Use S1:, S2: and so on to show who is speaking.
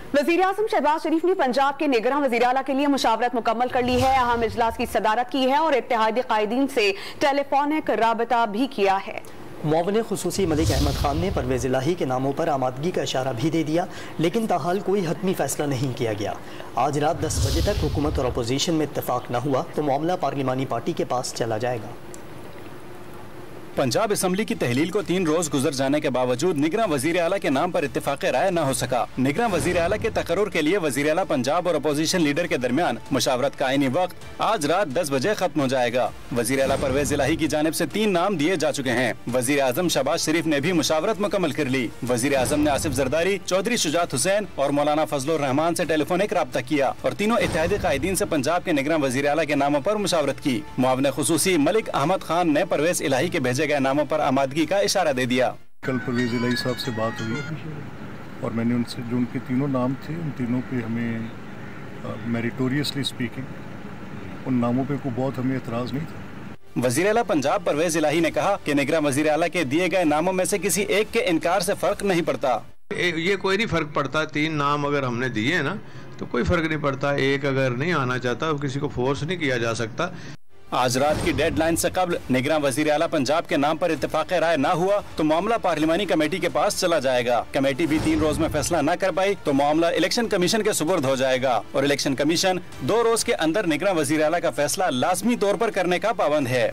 S1: वज़ीर-ए-आज़म शहबाज शरीफ ने पंजाब के निगरां वज़ीर-ए-आला के लिए मुशावरत मुकम्मल कर ली है। अहम इजलास की सदारत की है और इत्तेहादी कायदीन से टेलीफोनिक राबता भी किया है।
S2: मुआविन खुसूसी मलिक अहमद खान ने परवेज़ इलाही के नामों पर आमादगी का इशारा भी दे दिया, लेकिन ताहाल कोई हतमी फैसला नहीं किया गया। आज रात 10 बजे तक हुकूमत और अपोजिशन में इत्तेफाक न हुआ तो मामला पार्लिमानी पार्टी के पास चला जाएगा।
S3: पंजाब असम्बली की तहलील को 3 रोज गुजर जाने के बावजूद निगरां वजीर आला के नाम पर इत्तेफाक राय न हो सका। निगरां वजीर आला के तकर्रुर के लिए वजीर आला पंजाब और अपोजिशन लीडर के दरमियान मुशावरत का आईनी वक्त आज रात 10 बजे खत्म हो जाएगा। वजीर आला परवेज इलाही की जानिब से 3 नाम दिए जा चुके हैं। वजीर आजम शहबाज शरीफ ने भी मुशावरत मुकम्मल कर ली। वजीर आजम ने आसिफ जरदारी, चौधरी शुजात हुसैन और मौलाना फजलुर रहमान से टेलीफोनिक राब्ता किया और तीनों इत्तेहादी कायदीन से पंजाब के निगरां वजीर आला के नामों पर मुशावरत की। मुआविन खुसूसी मलिक अहमद खान ने परवेज इलाही के भेजे गए नामों पर आमादगी का इशारा दे दिया।
S4: कल परवेज इलाही साहब से बात हुई और मैंने उनसे जो उनके तीनों नाम थे उन तीनों पे हमें मेरिटोरियसली स्पीकिंग उन नामों पे कोई बहुत हमें एतराज़ नहीं था।
S3: वज़ीर आला पंजाब परवेज इलाही ने कहा कि निगरां वज़ीर आला के दिए गए नामों में से किसी एक के इनकार से फर्क नहीं पड़ता।
S5: ये कोई नहीं फर्क पड़ता, 3 नाम अगर हमने दिए हैं ना तो कोई फर्क नहीं पड़ता। एक अगर नहीं आना चाहता किसी को फोर्स नहीं किया जा सकता।
S3: आज रात की डेडलाइन से कबल निगरां वज़ीर आला पंजाब के नाम पर इत्तेफाक राय न हुआ तो मामला पार्लिमानी कमेटी के पास चला जाएगा। कमेटी भी 3 रोज में फैसला न कर पाई तो मामला इलेक्शन कमीशन के सुपुर्द हो जाएगा और इलेक्शन कमीशन 2 रोज के अंदर निगरां वज़ीर आला का फैसला लाजमी तौर पर करने का पाबंद है।